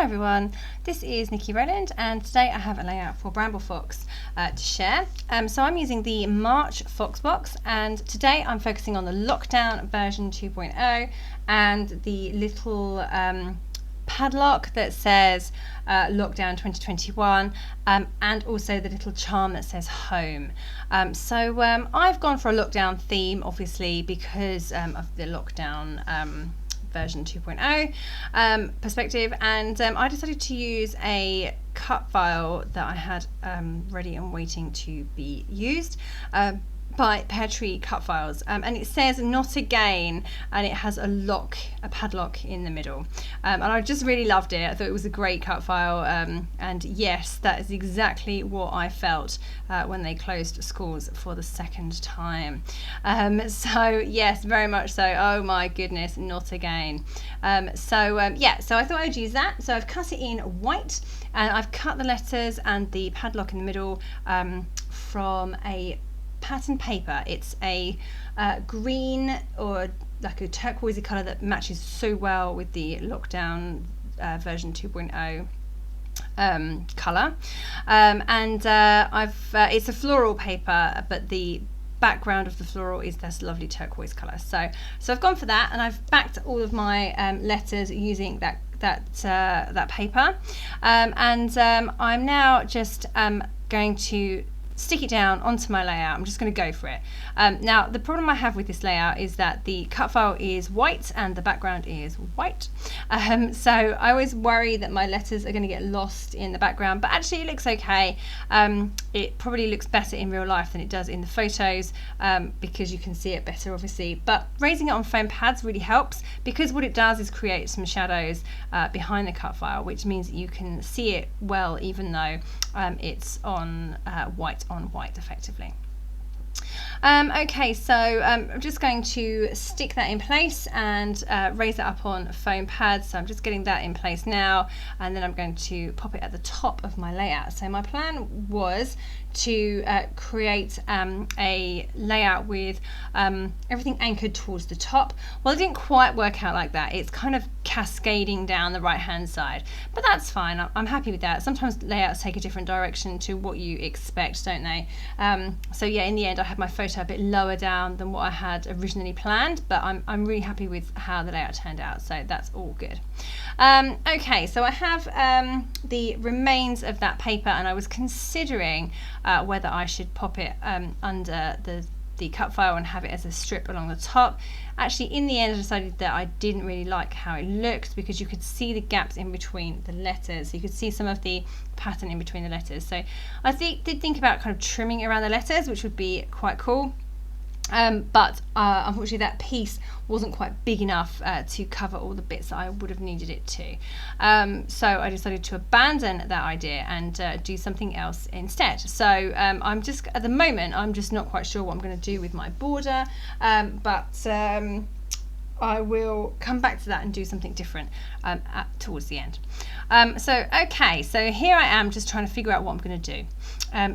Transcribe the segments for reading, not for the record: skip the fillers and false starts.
everyone, this is Niki Rowland and today I have a layout for Bramble Fox to share. So I'm using the March Fox box and today I'm focusing on the Lockdown version 2.0 and the little padlock that says Lockdown 2021 and also the little charm that says home. So I've gone for a lockdown theme obviously because of the lockdown version 2.0 perspective, and I decided to use a cut file that I had ready and waiting to be used by Peartree Cut Files, and it says not again, and it has a padlock in the middle, and I just really loved it. I thought it was a great cut file, and yes, that is exactly what I felt when they closed schools for the second time. So yes, very much so. Oh my goodness, not again. So I thought I'd use that. So I've cut it in white and I've cut the letters and the padlock in the middle from a pattern paper. It's a green or like a turquoise colour that matches so well with the Lockdown version 2.0 colour, and it's a floral paper, but the background of the floral is this lovely turquoise colour. So I've gone for that, and I've backed all of my letters using that paper, and I'm now just going to stick it down onto my layout. I'm just going to go for it. Now the problem I have with this layout is that the cut file is white and the background is white, so I always worry that my letters are going to get lost in the background, but actually it looks okay. It probably looks better in real life than it does in the photos, because you can see it better obviously, but raising it on foam pads really helps, because what it does is create some shadows behind the cut file, which means that you can see it well even though it's on white on white effectively. Okay, so I'm just going to stick that in place and raise it up on foam pads. So I'm just getting that in place now, and then I'm going to pop it at the top of my layout. So my plan was to create a layout with everything anchored towards the top. Well, it didn't quite work out like that. It's kind of cascading down the right hand side, but that's fine. I'm happy with that. Sometimes layouts take a different direction to what you expect, don't they? So yeah, in the end I had my photo a bit lower down than what I had originally planned, but I'm really happy with how the layout turned out, so that's all good. Okay, so I have the remains of that paper, and I was considering whether I should pop it under the cut file and have it as a strip along the top. Actually, in the end I decided that I didn't really like how it looked, because you could see the gaps in between the letters. You could see some of the pattern in between the letters. So I did think about kind of trimming around the letters, which would be quite cool. But unfortunately that piece wasn't quite big enough to cover all the bits that I would have needed it to. So I decided to abandon that idea and do something else instead. So I'm just, at the moment, I'm just not quite sure what I'm going to do with my border, but I will come back to that and do something different towards the end. Okay, so here I am just trying to figure out what I'm going to do.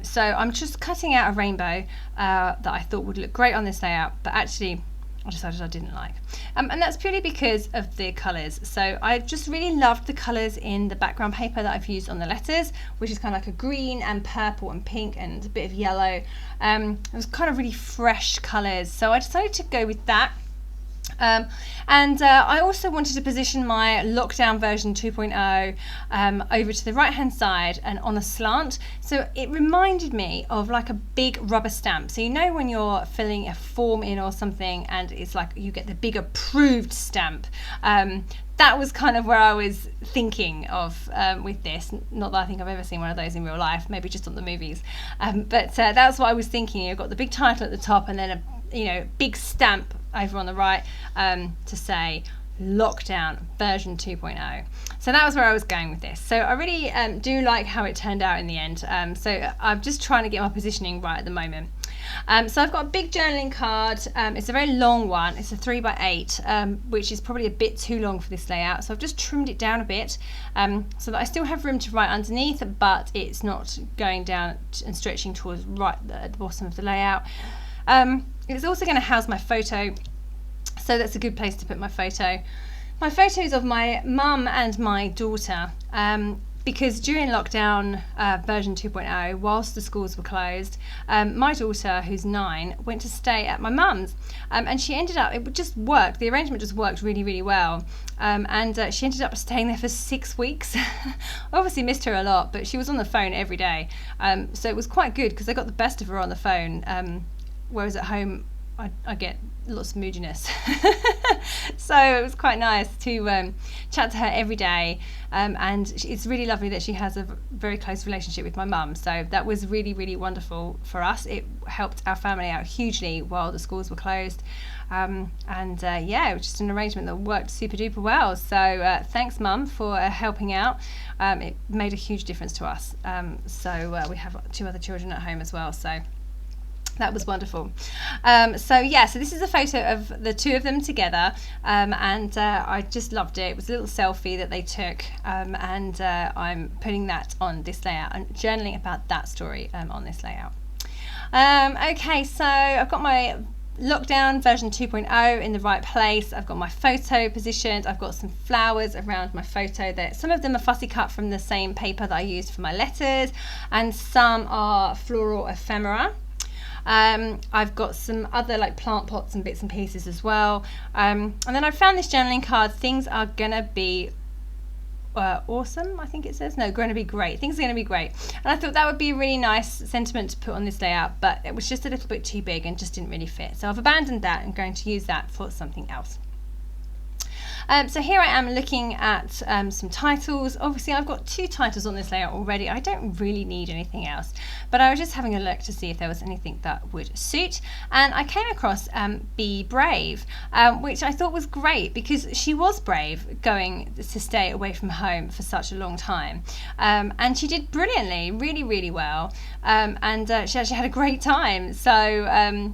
So I'm just cutting out a rainbow that I thought would look great on this layout, but actually I decided I didn't like. And that's purely because of the colours. So I just really loved the colours in the background paper that I've used on the letters, which is kind of like a green and purple and pink and a bit of yellow. It was kind of really fresh colours, so I decided to go with that. And I also wanted to position my Lockdown version 2.0 over to the right hand side and on a slant, so it reminded me of like a big rubber stamp. So you know when you're filling a form in or something and it's like you get the big approved stamp, that was kind of where I was thinking of with this. Not that I think I've ever seen one of those in real life, maybe just on the movies, but that's what I was thinking. You've got the big title at the top and then a big stamp over on the right to say Lockdown version 2.0. So that was where I was going with this. So I really do like how it turned out in the end. So I'm just trying to get my positioning right at the moment. So I've got a big journaling card. It's a very long one. It's a 3x8, which is probably a bit too long for this layout. So I've just trimmed it down a bit so that I still have room to write underneath, but it's not going down and stretching towards right at the bottom of the layout. It's also going to house my photo, so that's a good place to put my photo. my photos of my mum and my daughter, because during lockdown version 2.0, whilst the schools were closed, my daughter, who's 9, went to stay at my mum's, and she ended up, it just worked, the arrangement just worked really, really well, and she ended up staying there for 6 weeks. I obviously missed her a lot, but she was on the phone every day, so it was quite good because I got the best of her on the phone, whereas at home I get lots of moodiness. So it was quite nice to chat to her every day, and it's really lovely that she has a very close relationship with my mum, so that was really, really wonderful for us. It helped our family out hugely while the schools were closed, yeah, it was just an arrangement that worked super duper well, so thanks Mum for helping out. It made a huge difference to us, so we have 2 other children at home as well, so that was wonderful. So this is a photo of the 2 of them together, and I just loved it. It was a little selfie that they took, and I'm putting that on this layout and journaling about that story on this layout. Okay, so I've got my lockdown version 2.0 in the right place. I've got my photo positioned. I've got some flowers around my photo. That some of them are fussy cut from the same paper that I used for my letters, and some are floral ephemera. I've got some other like plant pots and bits and pieces as well, and then I found this journaling card, things are gonna be awesome, I think it says, no, going to be great, things are going to be great, and I thought that would be a really nice sentiment to put on this layout, but it was just a little bit too big and just didn't really fit, so I've abandoned that and going to use that for something else. So here I am looking at some titles. Obviously I've got 2 titles on this layout already. I don't really need anything else, but I was just having a look to see if there was anything that would suit, and I came across Be Brave, which I thought was great because she was brave going to stay away from home for such a long time, and she did brilliantly, really, really well, and she actually had a great time, so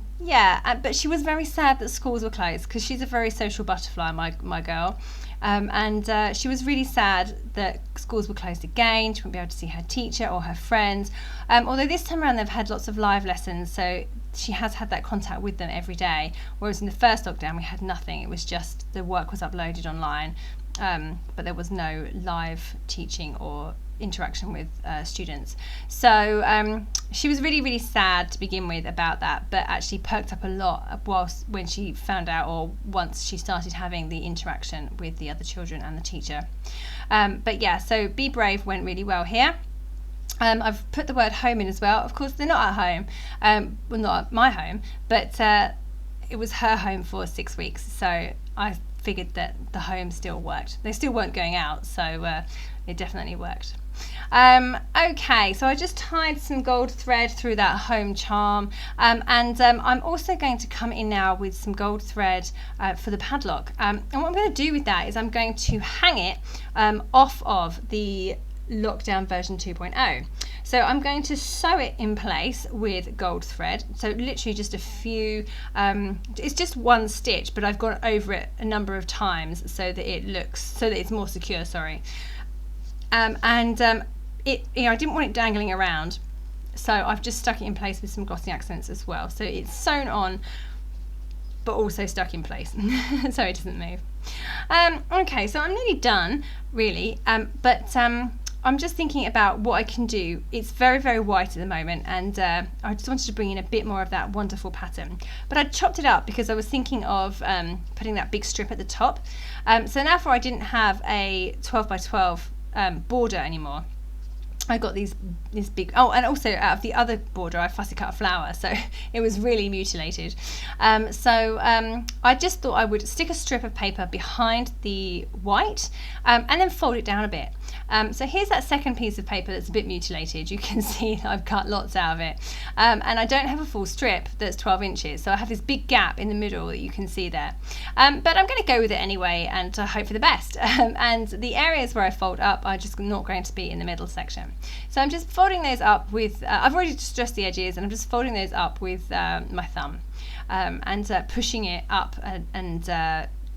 but she was very sad that schools were closed because she's a very social butterfly, my girl, and she was really sad that schools were closed again. She wouldn't be able to see her teacher or her friends, although this time around they've had lots of live lessons, so she has had that contact with them every day, whereas in the first lockdown we had nothing. It was just the work was uploaded online, but there was no live teaching or interaction with students, so she was really, really sad to begin with about that, but actually perked up a lot when she found out, or once she started having the interaction with the other children and the teacher. So Be Brave went really well here. I've put the word home in as well. Of course they're not at home, well, not at my home, but it was her home for 6 weeks, so I figured that the home still worked. They still weren't going out, so it definitely worked. Okay, so I just tied some gold thread through that home charm, and I'm also going to come in now with some gold thread for the padlock, and what I'm going to do with that is I'm going to hang it off of the lockdown version 2.0. So I'm going to sew it in place with gold thread, so literally just a few, it's just 1 stitch, but I've gone over it a number of times so that it's more secure, sorry. I didn't want it dangling around, so I've just stuck it in place with some glossy accents as well, so it's sewn on but also stuck in place so it doesn't move. Okay, so I'm nearly done really, but I'm just thinking about what I can do. It's very, very white at the moment, and I just wanted to bring in a bit more of that wonderful pattern, but I chopped it up because I was thinking of putting that big strip at the top, so now I didn't have a 12 by 12 border anymore. I got this big, and also out of the other border I fussy cut a flower, so it was really mutilated. I just thought I would stick a strip of paper behind the white, and then fold it down a bit. So here's that second piece of paper that's a bit mutilated. You can see that I've cut lots out of it, and I don't have a full strip that's 12 inches, so I have this big gap in the middle that you can see there, but I'm going to go with it anyway and hope for the best. And the areas where I fold up are just not going to be in the middle section, so I'm just folding those up with I've already distressed the edges, and I'm just folding those up with my thumb, and pushing it up and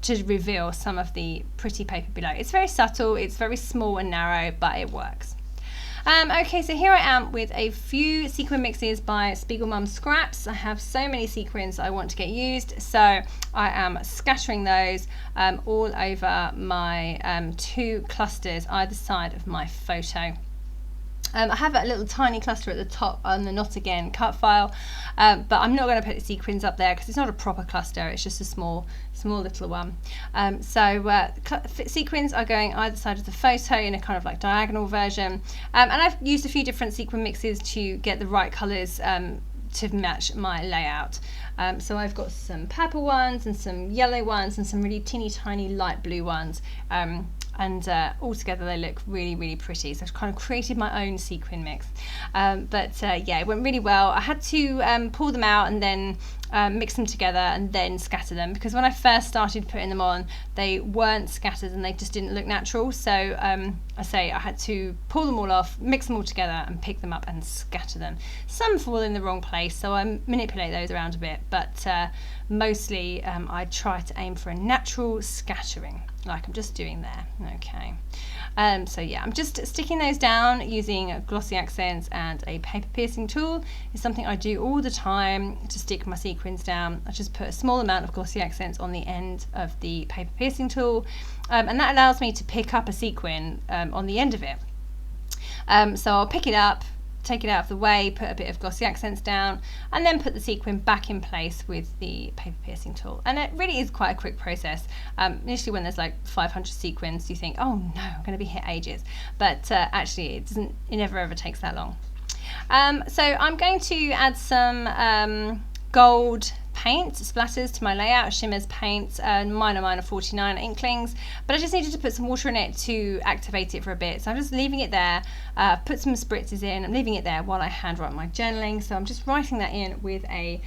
to reveal some of the pretty paper below. It's very subtle, it's very small and narrow, but it works. Okay, so here I am with a few sequin mixes by Spiegelmum Scraps. I have so many sequins I want to get used, so I am scattering those all over my 2 clusters either side of my photo. I have a little tiny cluster at the top on the Not Again cut file, but I'm not going to put the sequins up there because it's not a proper cluster, it's just a small little one. Sequins are going either side of the photo in a kind of like diagonal version, and I've used a few different sequin mixes to get the right colours to match my layout. So I've got some purple ones and some yellow ones and some really teeny tiny light blue ones. And all together they look really, really pretty. So I've kind of created my own sequin mix. Yeah, it went really well. I had to pull them out and then mix them together and then scatter them, because when I first started putting them on, they weren't scattered and they just didn't look natural. So I had to pull them all off, mix them all together and pick them up and scatter them. Some fall in the wrong place, so I manipulate those around a bit, but mostly I try to aim for a natural scattering, like I'm just doing there. Okay, so yeah, I'm just sticking those down using glossy accents and a paper piercing tool. It's something I do all the time to stick my sequins down. I just put a small amount of glossy accents on the end of the paper piercing tool, and that allows me to pick up a sequin on the end of it. So I'll pick it up, take it out of the way, put a bit of glossy accents down, and then put the sequin back in place with the paper piercing tool. And it really is quite a quick process. Initially when there's like 500 sequins, you think, oh no, I'm going to be here ages. But actually it never ever takes that long. So I'm going to add some gold paint splatters to my layout, Shimmer's paint, mine are 49 inklings, but I just needed to put some water in it to activate it for a bit, so I'm just leaving it there. Put some spritzes in, I'm leaving it there while I hand write my journaling, so I'm just writing that in with a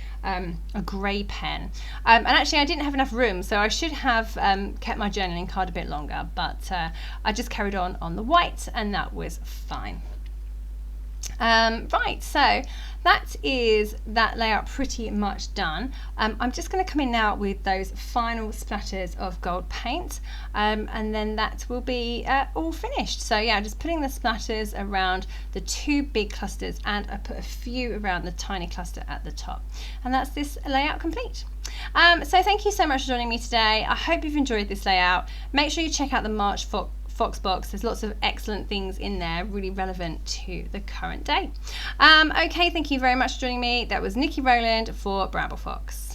grey pen. And actually I didn't have enough room, so I should have kept my journaling card a bit longer, but I just carried on the white and that was fine. Right, so that is that layout pretty much done. I'm just going to come in now with those final splatters of gold paint, and then that will be all finished. So yeah, just putting the splatters around the 2 big clusters, and I put a few around the tiny cluster at the top, and that's this layout complete. So thank you so much for joining me today. I hope you've enjoyed this layout. Make sure you check out the March Fox box. There's lots of excellent things in there, really relevant to the current day. Okay, thank you very much for joining me. That was Niki Rowland for Bramble Fox.